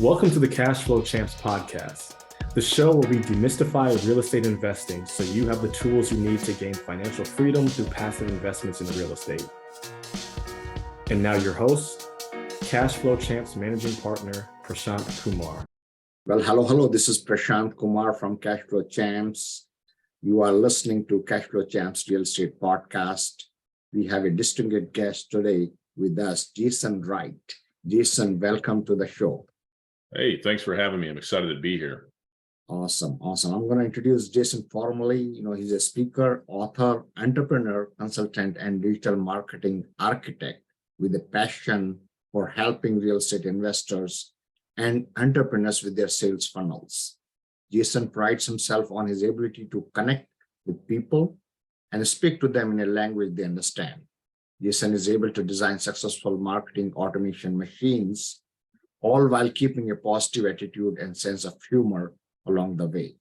Welcome to the Cash Flow Champs podcast, the show where we demystify real estate investing so you have the tools you need to gain financial freedom through passive investments in real estate. And now your host, Cash Flow Champs Managing Partner, Prashant Kumar. Well, hello. This is Prashant Kumar from Cash Flow Champs. You are listening to Cash Flow Champs Real Estate Podcast. We have a distinguished guest today with us, Jason Wright. Jason, welcome to the show. Hey, thanks for having me. I'm excited to be here. Awesome. I'm going to introduce Jason formally. He's a speaker, author, entrepreneur, consultant, and digital marketing architect with a passion for helping real estate investors and entrepreneurs with their sales funnels. Jason prides himself on his ability to connect with people and speak to them in a language they understand. Jason is able to design successful marketing automation machines, all while keeping a positive attitude and sense of humor along the way.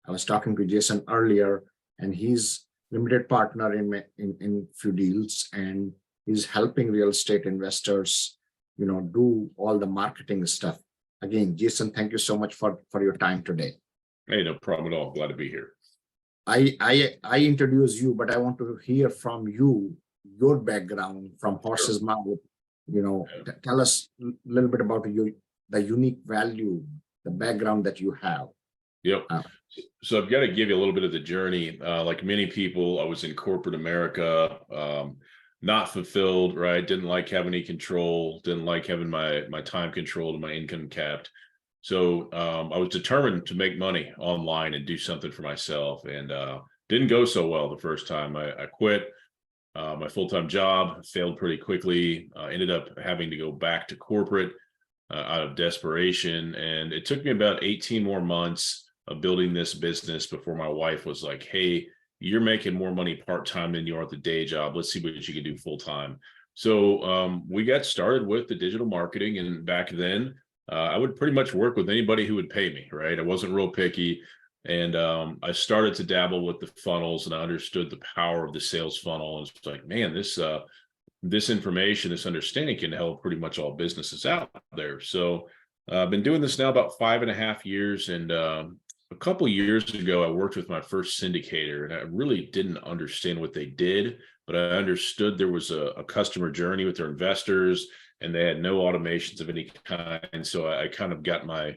I was talking to Jason earlier, and he's limited partner in few deals, and he's helping real estate investors, do all the marketing stuff. Again, Jason, thank you so much for your time today. Hey, no problem at all. Glad to be here. I introduce you, but I want to hear from you, your background from horse's mouth. Tell us a little bit about the unique value, the background that you have. Yep. So I've got to give you a little bit of the journey. Like many people, I was in corporate America, not fulfilled, right? Didn't like having any control, didn't like having my time controlled and my income capped. So I was determined to make money online and do something for myself, and didn't go so well the first time. I quit my full-time job, failed pretty quickly, ended up having to go back to corporate out of desperation. And it took me about 18 more months of building this business before my wife was like, hey, you're making more money part-time than you are at the day job. Let's see what you can do full-time. So we got started with the digital marketing. And back then, I would pretty much work with anybody who would pay me, right? I wasn't real picky. And I started to dabble with the funnels, and I understood the power of the sales funnel. And it's like, man, this information, this understanding can help pretty much all businesses out there. So I've been doing this now about 5.5 years. And a couple of years ago, I worked with my first syndicator, and I really didn't understand what they did, but I understood there was a customer journey with their investors, and they had no automations of any kind. So I kind of got my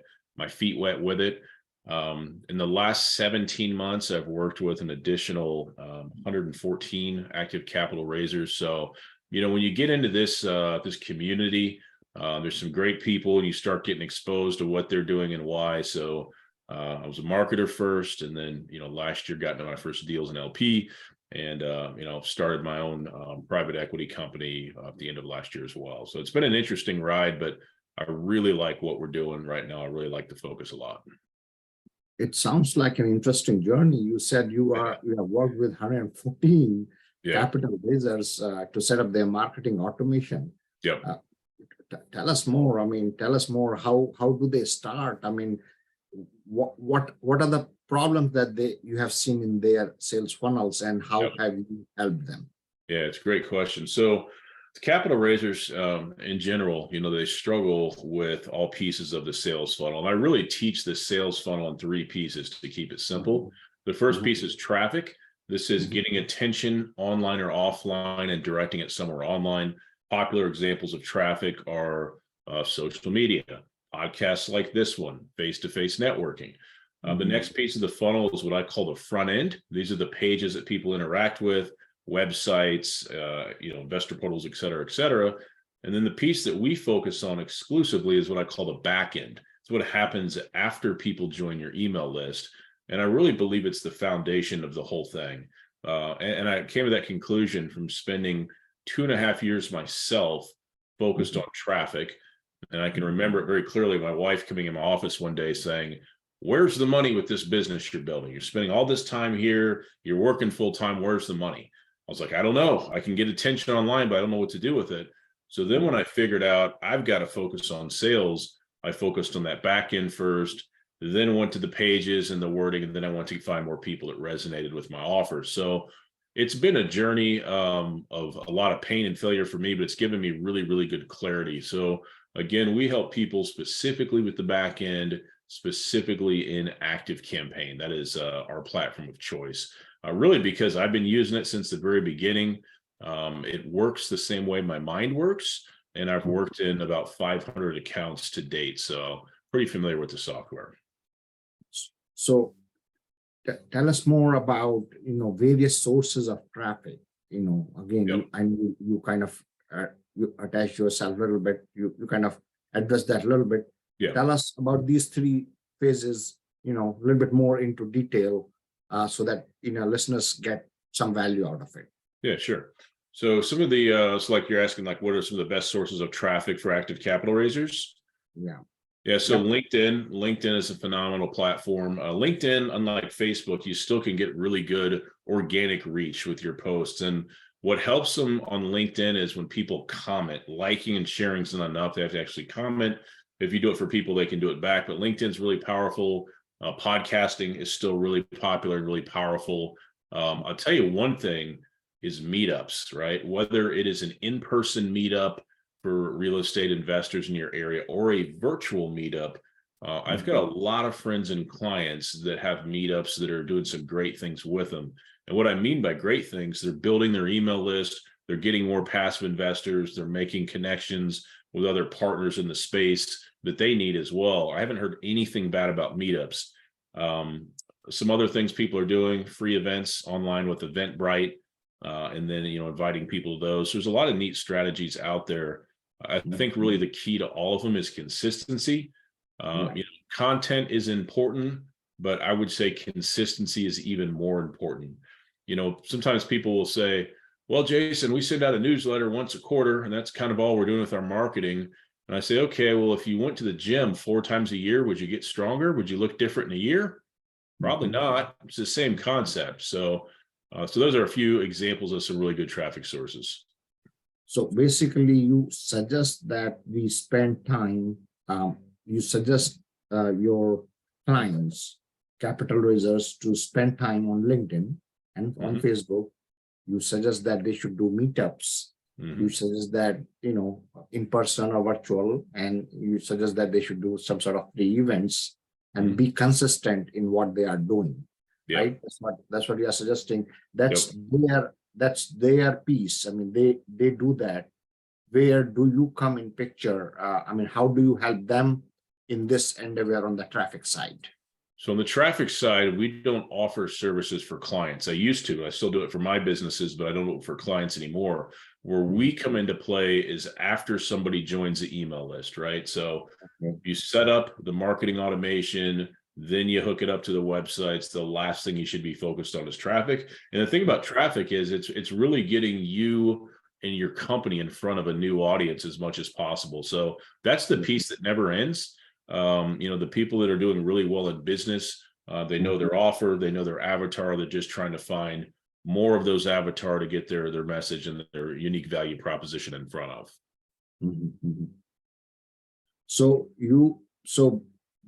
feet wet with it. In the last 17 months, I've worked with an additional 114 active capital raisers. So, when you get into this community, there's some great people, and you start getting exposed to what they're doing and why. So I was a marketer first, and then, last year got into my first deals in LP, and, started my own private equity company at the end of last year as well. So it's been an interesting ride, but I really like what we're doing right now. I really like the focus a lot. It sounds like an interesting journey. You said you have worked with 114 capital raisers to set up their marketing automation. Yep. Tell us more. Tell us more. How do they start? What are the problems that you have seen in their sales funnels, and how have you helped them? Yeah, it's a great question. So the capital raisers in general, they struggle with all pieces of the sales funnel. And I really teach the sales funnel in 3 pieces to keep it simple. The first piece is traffic. This is getting attention online or offline and directing it somewhere online. Popular examples of traffic are social media, podcasts like this one, face-to-face networking. The next piece of the funnel is what I call the front end. These are the pages that people interact with, websites, investor portals, et cetera, et cetera. And then the piece that we focus on exclusively is what I call the back end. It's what happens after people join your email list. And I really believe it's the foundation of the whole thing. And I came to that conclusion from spending 2.5 years myself focused on traffic. And I can remember it very clearly, my wife coming in my office one day saying, where's the money with this business you're building? You're spending all this time here, you're working full time, where's the money? I was like, I don't know. I can get attention online, but I don't know what to do with it. So then when I figured out I've got to focus on sales, I focused on that back end first, then went to the pages and the wording, and then I went to find more people that resonated with my offer. So it's been a journey of a lot of pain and failure for me, but it's given me really, really good clarity. So Again, we help people specifically with the back end, specifically in Active Campaign. That is our platform of choice. Really, because I've been using it since the very beginning. It works the same way my mind works, and I've worked in about 500 accounts to date. So pretty familiar with the software. So tell us more about, various sources of traffic. Again, Yep. you kind of you attach yourself a little bit. You kind of address that a little bit. Yeah. Tell us about these three phases, a little bit more into detail, so that listeners get some value out of it. Yeah, sure. So some of the so like you're asking, like, what are some of the best sources of traffic for active capital raisers? Yeah. Yeah, so Yeah. LinkedIn is a phenomenal platform. LinkedIn, unlike Facebook, you still can get really good organic reach with your posts. And what helps them on LinkedIn is when people comment. Liking and sharing is not enough. They have to actually comment. If you do it for people, they can do it back. But LinkedIn's really powerful. Podcasting is still really popular and really powerful. I'll tell you one thing is meetups, right? Whether it is an in-person meetup for real estate investors in your area or a virtual meetup. I've got a lot of friends and clients that have meetups that are doing some great things with them. And what I mean by great things, they're building their email list, they're getting more passive investors, they're making connections with other partners in the space that they need as well. I haven't heard anything bad about meetups. Some other things people are doing, free events online with Eventbrite, and then inviting people to those. There's a lot of neat strategies out there. I think really the key to all of them is consistency. Content is important, but I would say consistency is even more important. Sometimes people will say, well, Jason, we send out a newsletter once a quarter, and that's kind of all we're doing with our marketing. And I say, okay, well, if you went to the gym 4 times a year, would you get stronger? Would you look different in a year? Probably not. It's the same concept. So those are a few examples of some really good traffic sources. So basically, you suggest that we spend time, you suggest your clients, capital raisers, to spend time on LinkedIn and on Facebook. You suggest that they should do meetups. You suggest that, in person or virtual, and you suggest that they should do some sort of free events and be consistent in what they are doing. Yep. Right? That's what you are suggesting. That's their piece. I mean, they do that. Where do you come in picture? How do you help them in this endeavor on the traffic side? So on the traffic side, we don't offer services for clients. I used to. I still do it for my businesses, but I don't do it for clients anymore. Where we come into play is after somebody joins the email list, right? So you set up the marketing automation, then you hook it up to the websites. The last thing you should be focused on is traffic. And the thing about traffic is it's really getting you and your company in front of a new audience as much as possible. So that's the piece that never ends. The people that are doing really well in business, they know their offer, they know their avatar. They're just trying to find more of those avatar to get their message and their unique value proposition in front of. So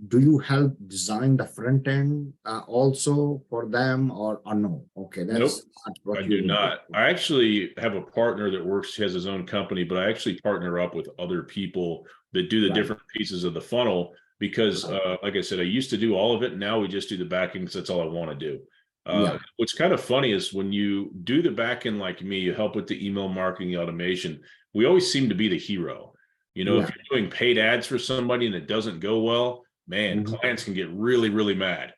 do you help design the front end also for them, or no? Okay, that's nope, I do not. I actually have a partner that has his own company, but I actually partner up with other people that do the different pieces of the funnel because, like I said, I used to do all of it. Now we just do the back end because that's all I want to do. What's kind of funny is when you do the back end like me, you help with the email marketing automation. We always seem to be the hero. If you're doing paid ads for somebody and it doesn't go well, man, clients can get really, really mad.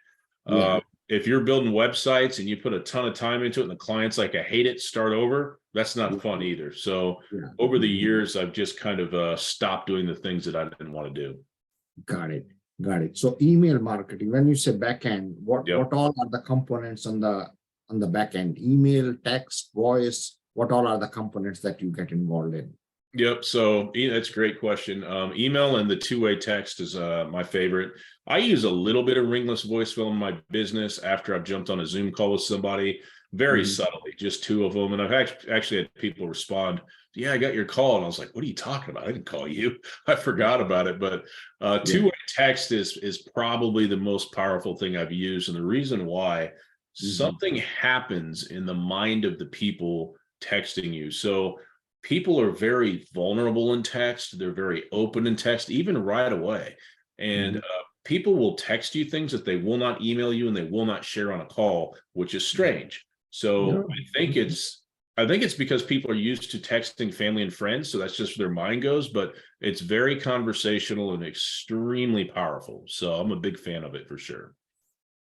If you're building websites and you put a ton of time into it and the client's like, I hate it, start over, that's not fun either. So over the years, I've just kind of stopped doing the things that I didn't want to do. Got it. So email marketing, when you say backend, what all are the components on the back end? Email, text, voice, what all are the components that you get involved in? Yep. So that's a great question. Email and the two-way text is my favorite. I use a little bit of ringless voicemail in my business after I've jumped on a Zoom call with somebody, very subtly, just 2 of them. And I've actually had people respond, yeah, I got your call. And I was like, what are you talking about? I didn't call you. I forgot about it. But two-way text is probably the most powerful thing I've used. And the reason why, something happens in the mind of the people texting you. So people are very vulnerable in text. They're very open in text, even right away. And people will text you things that they will not email you and they will not share on a call, which is strange. So I think it's because people are used to texting family and friends. So that's just where their mind goes, but it's very conversational and extremely powerful. So I'm a big fan of it for sure.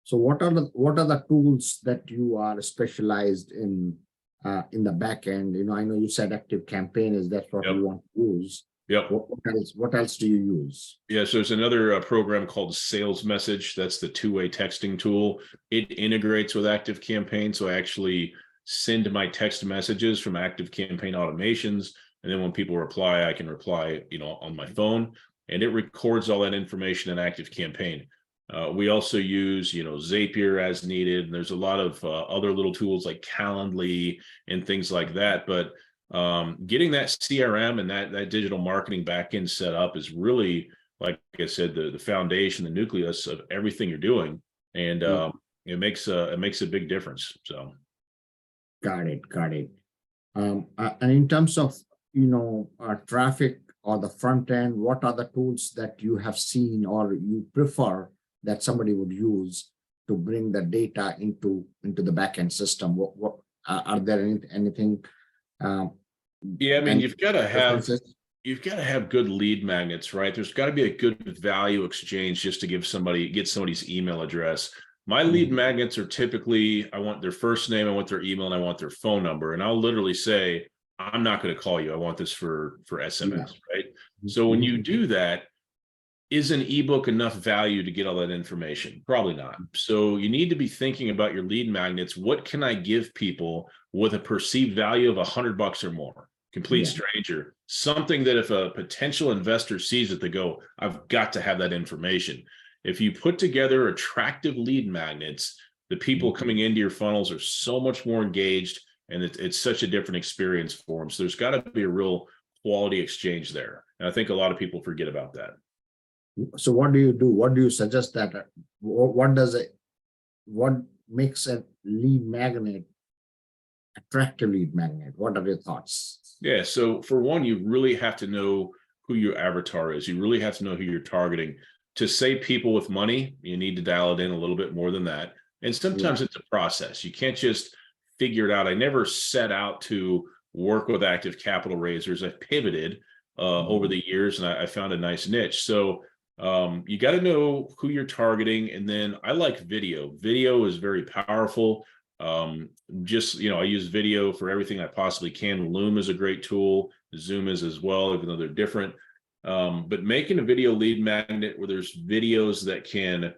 So what are the tools that you are specialized in the back end? I know you said Active Campaign is that what you want to use. Yep. What else do you use? Yeah, so there's another program called Sales Message. That's the two-way texting tool. It integrates with Active Campaign. So I actually send my text messages from Active Campaign automations. And then when people reply, I can reply, on my phone, and it records all that information in Active Campaign. We also use, Zapier as needed. And there's a lot of other little tools like Calendly and things like that. But getting that CRM and that digital marketing backend set up is really, like I said, the foundation, the nucleus of everything you're doing. And it makes a big difference. So. Got it. And in terms of, traffic or the front end, what are the tools that you have seen or you prefer that somebody would use to bring the data into the backend system? What are there anything? Yeah, I mean, you've got to have good lead magnets, right? There's got to be a good value exchange just to get somebody's email address. My lead magnets are typically, I want their first name, I want their email, and I want their phone number. And I'll literally say, I'm not going to call you. I want this for SMS, right? So when you do that, is an ebook enough value to get all that information? Probably not. So you need to be thinking about your lead magnets. What can I give people with a perceived value of $100 or more? Complete stranger, something that if a potential investor sees it, they go, I've got to have that information. If you put together attractive lead magnets, the people coming into your funnels are so much more engaged, and it's such a different experience for them. So there's got to be a real quality exchange there. And I think a lot of people forget about that. So what do you do? What do you suggest that? What makes a lead magnet attractive lead magnet? What are your thoughts? Yeah, so for one, you really have to know who your avatar is. You really have to know who you're targeting. To say people with money, you need to dial it in a little bit more than that. And sometimes it's a process. You can't just figure it out. I never set out to work with active capital raisers. I pivoted over the years, and I found a nice niche. So you got to know who you're targeting. And then I like video. Video is very powerful. I use video for everything I possibly can. Loom is a great tool. Zoom is as well, even though they're different. But making a video lead magnet where there's videos that can,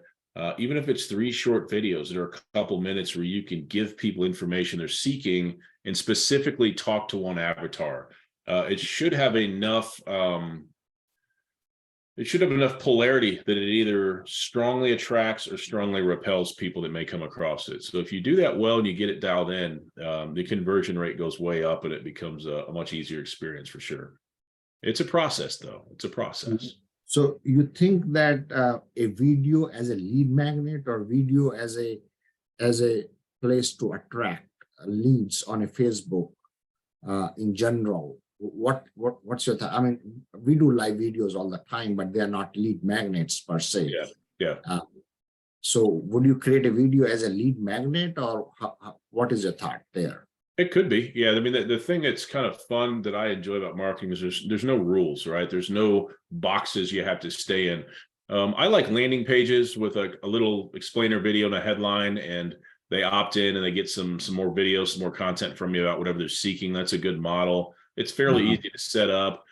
even if it's 3 short videos that are a couple minutes, where you can give people information they're seeking and specifically talk to one avatar. It should have enough polarity that it either strongly attracts or strongly repels people that may come across it. So if you do that well and you get it dialed in, the conversion rate goes way up, and it becomes a much easier experience for sure. It's a process, though. It's a process. So you think that a video as a lead magnet or video as a place to attract leads on a Facebook in general? What's your thought? I mean, we do live videos all the time, but they're not lead magnets per se. Yeah. So would you create a video as a lead magnet, or what is your thought there? It could be. Yeah. I mean, the thing that's kind of fun that I enjoy about marketing is there's no rules, right? There's no boxes you have to stay in. I like landing pages with a little explainer video and a headline, and they opt in and they get some more videos, some more content from you about whatever they're seeking. That's a good model. It's fairly easy to set up.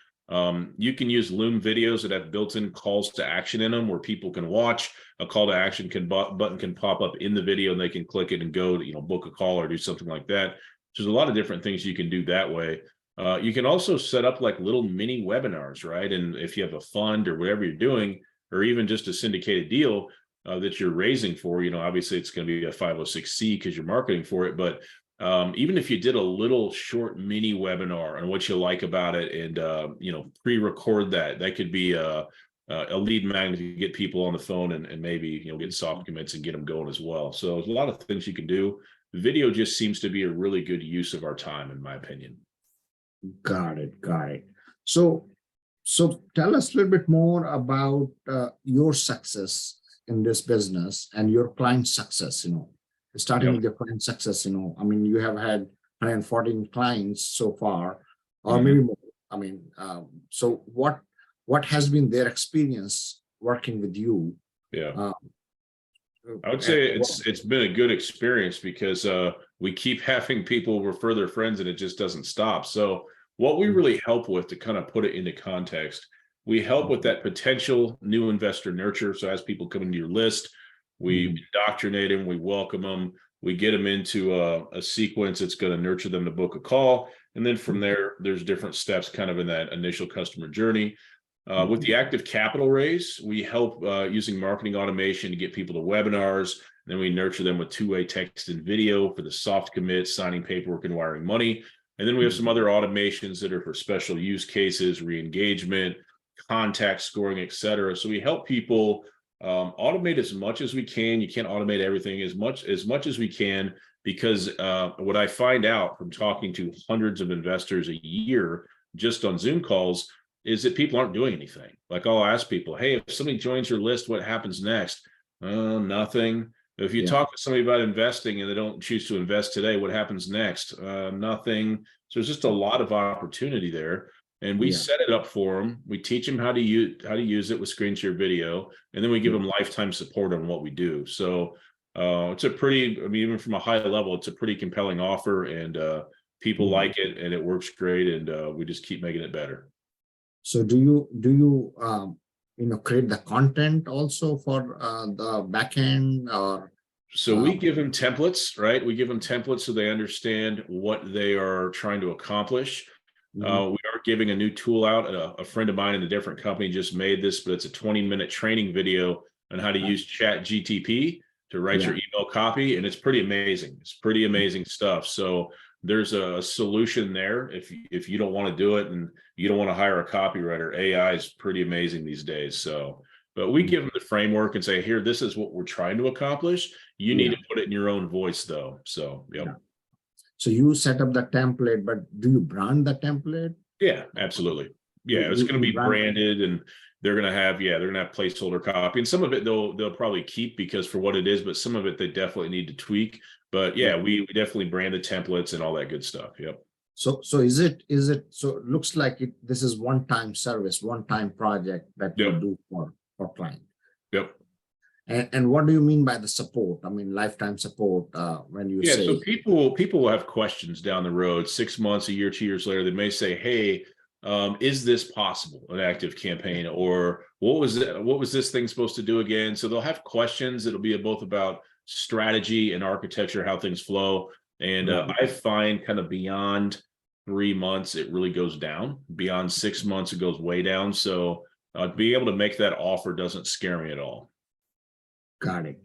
You can use Loom videos that have built-in calls to action in them, where people can watch a call to action button can pop up in the video, and they can click it and go to, book a call or do something like that. So there's a lot of different things you can do that way. You can also set up like little mini webinars, right? And if you have a fund or whatever you're doing, or even just a syndicated deal that you're raising for, obviously it's going to be a 506c because you're marketing for it. But even if you did a little short mini webinar on what you like about it, and pre-record that could be a lead magnet to get people on the phone, and maybe get soft commits and get them going as well. So there's a lot of things you can do. Video just seems to be a really good use of our time, in my opinion. Got it. Got it. So tell us a little bit more about your success in this business and your client success, starting Yep. with your client success, I mean, you have had 114 clients so far, or Mhm. maybe more. I mean, so what has been their experience working with you? Yeah. Uh, I would and say it's been a good experience because we keep having people refer their friends and it just doesn't stop. So what we really help with, to kind of put it into context, we help with that potential new investor nurture. So as people come into your list, we indoctrinate them, we welcome them, we get them into a sequence that's going to nurture them to book a call. And then from there, there's different steps kind of in that initial customer journey. With the active capital raise, we help using marketing automation to get people to webinars. Then we nurture them with two-way text and video for the soft commit, signing paperwork, and wiring money. And then we have some other automations that are for special use cases, re-engagement, contact scoring, et cetera. So we help people automate as much as we can. You can't automate everything as much as we can, because what I find out from talking to hundreds of investors a year just on Zoom calls is that people aren't doing anything. Like, I'll ask people, hey, if somebody joins your list, what happens next? Nothing. If you Yeah. talk to somebody about investing and they don't choose to invest today, what happens next? Nothing. So there's just a lot of opportunity there. And we Yeah. set it up for them. We teach them how to use it with screen share video, and then we give them lifetime support on what we do. So it's a pretty, I mean, even from a high level, it's a pretty compelling offer, and people like it, and it works great, and we just keep making it better. So do you create the content also for the backend, or So we give them templates, right? We give them templates so they understand what they are trying to accomplish. We are giving a new tool out. A friend of mine in a different company just made this, but it's a 20-minute training video on how to use Chat GTP to write your email copy, and it's pretty amazing. It's pretty amazing stuff. So there's a solution there if you don't want to do it and you don't want to hire a copywriter. AI is pretty amazing these days. So, but we give them the framework and say, here, this is what we're trying to accomplish. You need to put it in your own voice, though. So, yep. Yeah. So you set up the template, but do you brand the template? Yeah, absolutely. Yeah, it's going to be branded, and they're going to have placeholder copy, and some of it they'll probably keep because for what it is, but some of it they definitely need to tweak. But yeah, we definitely brand the templates and all that good stuff. Yep. So is it so it looks like this is one-time service, one-time project that you do for client. Yep. And what do you mean by the support? I mean, lifetime support, when you say. So people will have questions down the road, 6 months, a year, 2 years later. They may say, hey, is this possible, an active campaign, or what was this thing supposed to do again? So they'll have questions. It'll be both about strategy and architecture, how things flow. And I find kind of beyond 3 months, it really goes down. Beyond 6 months, it goes way down. So being able to make that offer doesn't scare me at all. Got it.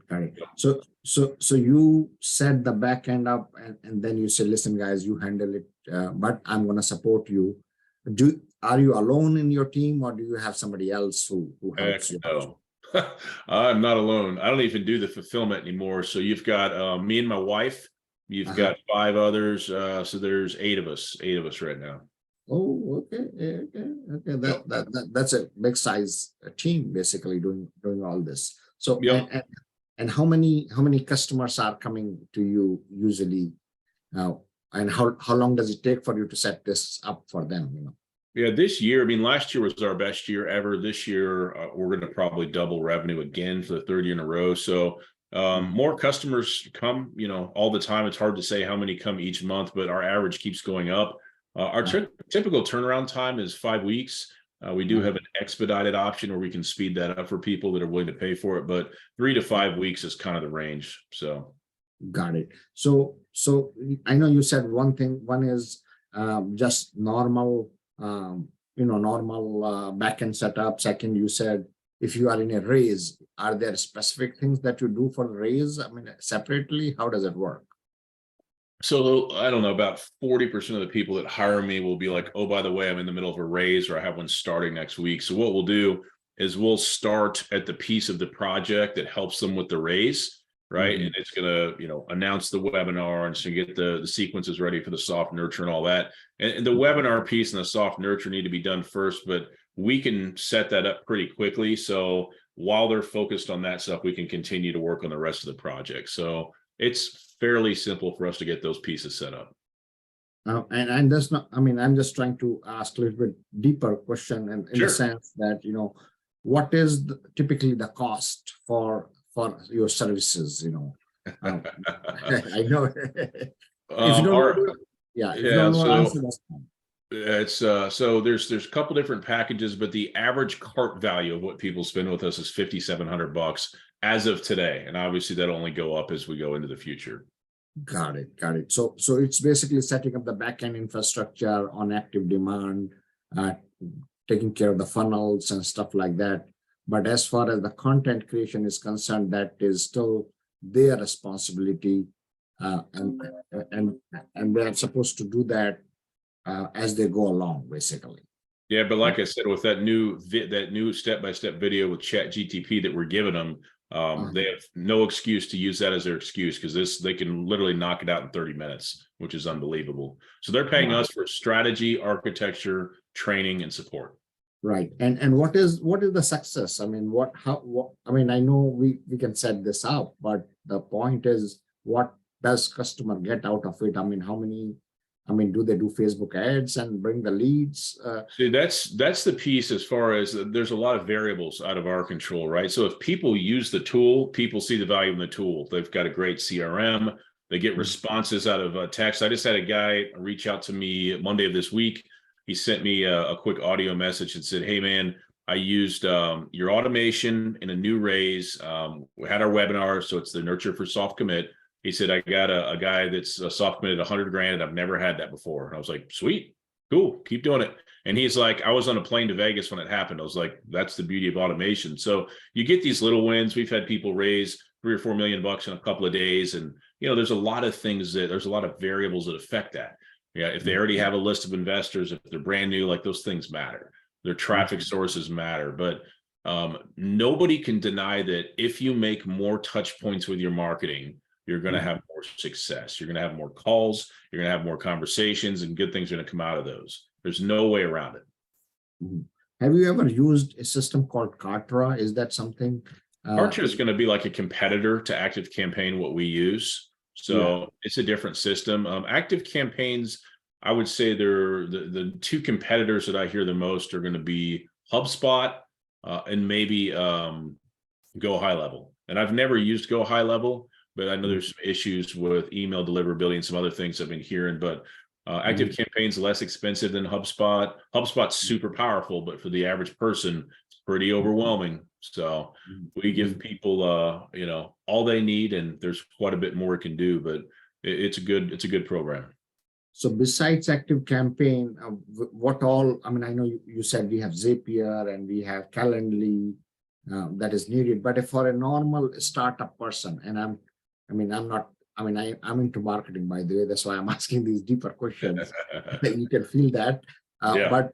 So you set the back end up, and then you say, listen, guys, you handle it, but I'm going to support you. Are you alone in your team, or do you have somebody else who helps you? No, I'm not alone. I don't even do the fulfillment anymore. So you've got me and my wife. You've got 5 others. So there's 8 of us right now. Oh, okay. That's a big size team, basically doing all this. So and how many customers are coming to you usually now, and how long does it take for you to set this up for them? Yeah, this year, I mean, last year was our best year ever. This year, we're going to probably double revenue again for the 3rd year in a row. So more customers come, all the time. It's hard to say how many come each month, but our average keeps going up. Our typical turnaround time is 5 weeks. We do have an expedited option where we can speed that up for people that are willing to pay for it, but 3 to 5 weeks is kind of the range. So, got it. So I know you said one thing. One is just normal, normal backend setup. Second, you said if you are in a raise, are there specific things that you do for raise? I mean, separately, how does it work? So I don't know, about 40% of the people that hire me will be like, oh, by the way, I'm in the middle of a raise, or I have one starting next week. So what we'll do is we'll start at the piece of the project that helps them with the raise. right? And it's going to, announce the webinar, and so you get the sequences ready for the soft nurture and all that. And the webinar piece and the soft nurture need to be done first, but we can set that up pretty quickly. So while they're focused on that stuff, we can continue to work on the rest of the project. So it's fairly simple for us to get those pieces set up. And that's not, I'm just trying to ask a little bit deeper question, and in Sure. the sense that, what is typically the cost for your services, I know. If you don't Our, know, yeah, if you yeah, don't know, so answer, that's fine. it's so there's a couple different packages, but the average cart value of what people spend with us is $5,700 as of today, and obviously that'll only go up as we go into the future. Got it. So it's basically setting up the backend infrastructure on active demand, taking care of the funnels and stuff like that. But as far as the content creation is concerned, that is still their responsibility, and they're supposed to do that as they go along, basically. Yeah, but like I said, with that new step-by-step video with ChatGTP that we're giving them, they have no excuse to use that as their excuse, because they can literally knock it out in 30 minutes, which is unbelievable. So they're paying us for strategy, architecture, training, and support. Right. And what is the success? I know we can set this up, but the point is, what does customer get out of it? How many, do they do Facebook ads and bring the leads? See, that's the piece, as far as there's a lot of variables out of our control, right? So if people use the tool, people see the value in the tool. They've got a great CRM. They get responses out of text. I just had a guy reach out to me Monday of this week. He sent me a quick audio message and said, "Hey man, I used your automation in a new raise. We had our webinar, so it's the Nurture for Soft Commit." He said, "I got a guy that's soft committed 100 grand. I've never had that before." And I was like, "Sweet, cool, keep doing it." And he's like, "I was on a plane to Vegas when it happened." I was like, "That's the beauty of automation." So you get these little wins. We've had people raise $3 or $4 million in a couple of days, and there's a lot of variables that affect that. Yeah, if they already have a list of investors, if they're brand new, like, those things matter. Their traffic sources matter, but nobody can deny that if you make more touch points with your marketing, you're going to have more success. You're going to have more calls. You're going to have more conversations, and good things are going to come out of those. There's no way around it. Have you ever used a system called Kartra? Is that something? Kartra is going to be like a competitor to Active Campaign, what we use. So it's a different system. Active Campaigns, I would say they're the two competitors that I hear the most are going to be HubSpot and maybe Go High Level. And I've never used Go High Level, but I know there's some issues with email deliverability and some other things I've been hearing. But Active Campaign's less expensive than HubSpot. HubSpot's super powerful, but for the average person, it's pretty overwhelming. So we give people all they need, and there's quite a bit more it can do, but it's a good program. So besides Active Campaign, what all? I know you said we have Zapier and we have Calendly that is needed, but for a normal startup person, and I'm into marketing, by the way, that's why I'm asking these deeper questions. You can feel that. But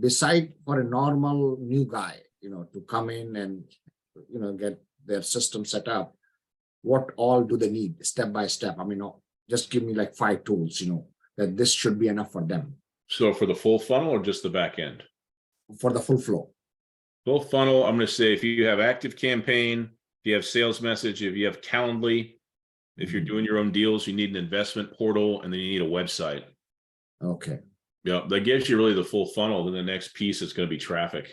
beside, for a normal new guy, to come in and, get their system set up, what all do they need step by step? Just give me like 5 tools, that this should be enough for them. So for the full funnel or just the back end? For the full flow. Full funnel, I'm going to say if you have Active Campaign, if you have Sales Message, if you have Calendly, if you're doing your own deals, you need an investment portal, and then you need a website. Okay. Yeah, that gives you really the full funnel. Then the next piece is going to be traffic.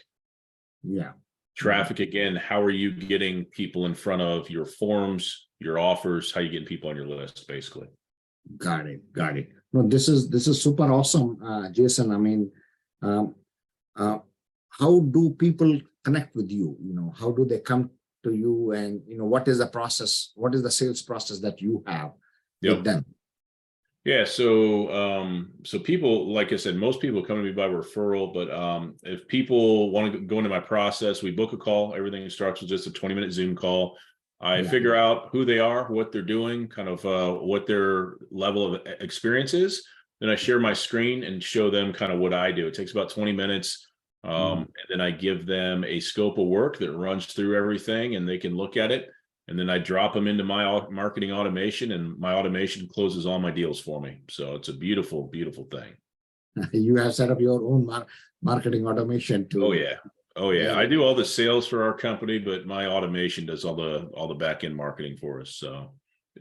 Yeah. Traffic, again, how are you getting people in front of your forums, your offers? How are you getting people on your list, basically? Got it. No, this is super awesome, Jason. How do people connect with you? How do they come to you, and what is the process? What is the sales process that you have with them? Yeah, so people, like I said, most people come to me by referral, but if people want to go into my process, we book a call. Everything starts with just a 20-minute Zoom call. I figure out who they are, what they're doing, kind of what their level of experience is. Then I share my screen and show them kind of what I do. It takes about 20 minutes. And then I give them a scope of work that runs through everything, and they can look at it. and then I drop them into my marketing automation, and my automation closes all my deals for me. So it's a beautiful, beautiful thing. You have set up your own marketing automation too. Oh yeah. Oh yeah. I do all the sales for our company, but my automation does all the back end marketing for us. So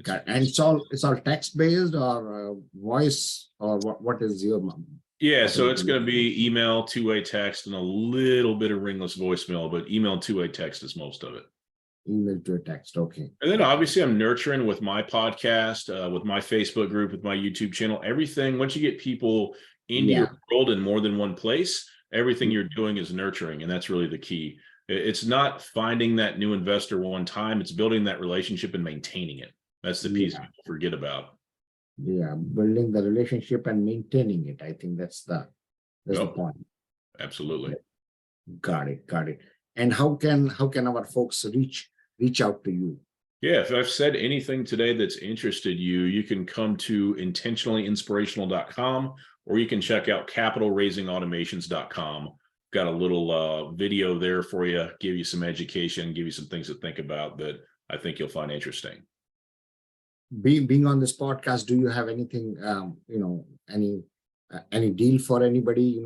And it's all text based or voice, or what is your yeah, so it's going to be email, two-way text, and a little bit of ringless voicemail, but email and two-way text is most of it. email to a text? Okay. And then obviously I'm nurturing with my podcast, with my Facebook group, with my YouTube channel, everything. Once you get people into your world in more than one place, everything you're doing is nurturing. And that's really the key. It's not finding that new investor one time, it's building that relationship and maintaining it. That's the piece people forget about. Yeah, building the relationship and maintaining it. I think that's the point. Absolutely. Got it. And how can our folks reach out to you? Yeah, if I've said anything today that's interested you, you can come to intentionallyinspirational.com, or you can check out capitalraisingautomations.com. Got a little video there for you, give you some education, give you some things to think about that I think you'll find interesting. Being on this podcast, do you have anything, any deal for anybody,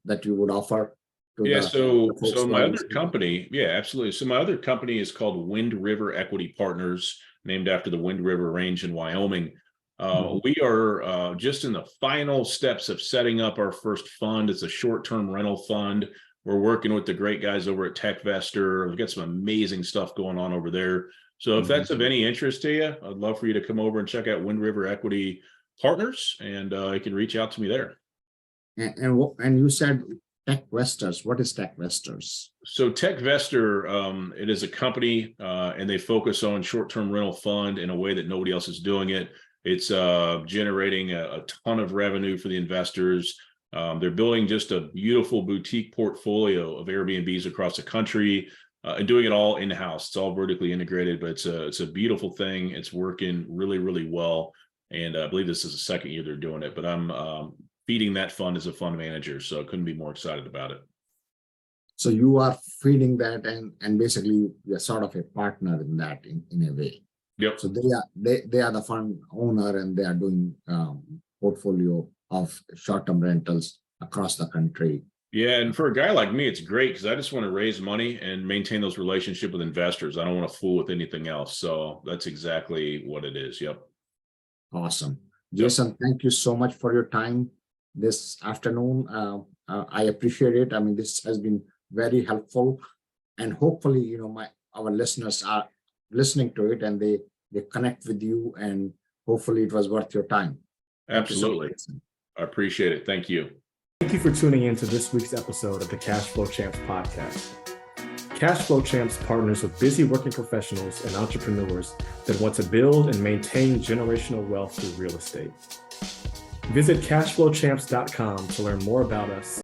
that you would offer? So my other company, absolutely. So my other company is called Wind River Equity Partners, named after the Wind River Range in Wyoming. We are just in the final steps of setting up our first fund. It's a short-term rental fund. We're working with the great guys over at TechVestor. We've got some amazing stuff going on over there. So if that's of any interest to you, I'd love for you to come over and check out Wind River Equity Partners, and you can reach out to me there. And you said TechVestors. What is TechVestors? So TechVestor, it is a company, and they focus on short-term rental fund in a way that nobody else is doing it. It's generating a ton of revenue for the investors. They're building just a beautiful boutique portfolio of Airbnbs across the country, and doing it all in-house. It's all vertically integrated, but it's a beautiful thing. It's working really, really well. And I believe this is the second year they're doing it, but I'm feeding that fund as a fund manager. So I couldn't be more excited about it. So you are feeding that, and basically you're sort of a partner in that in a way. Yep. So they are the fund owner, and they are doing portfolio of short-term rentals across the country. Yeah, and for a guy like me, it's great because I just want to raise money and maintain those relationships with investors. I don't want to fool with anything else. So that's exactly what it is. Yep. Awesome. Jason, thank you so much for your time this afternoon. I appreciate it. I mean, this has been very helpful, and hopefully, our listeners are listening to it and they connect with you, and hopefully it was worth your time. Absolutely. I appreciate it. Thank you. Thank you for tuning in to this week's episode of the Cash Flow Champs podcast. Cash Flow Champs partners with busy working professionals and entrepreneurs that want to build and maintain generational wealth through real estate. Visit cashflowchamps.com to learn more about us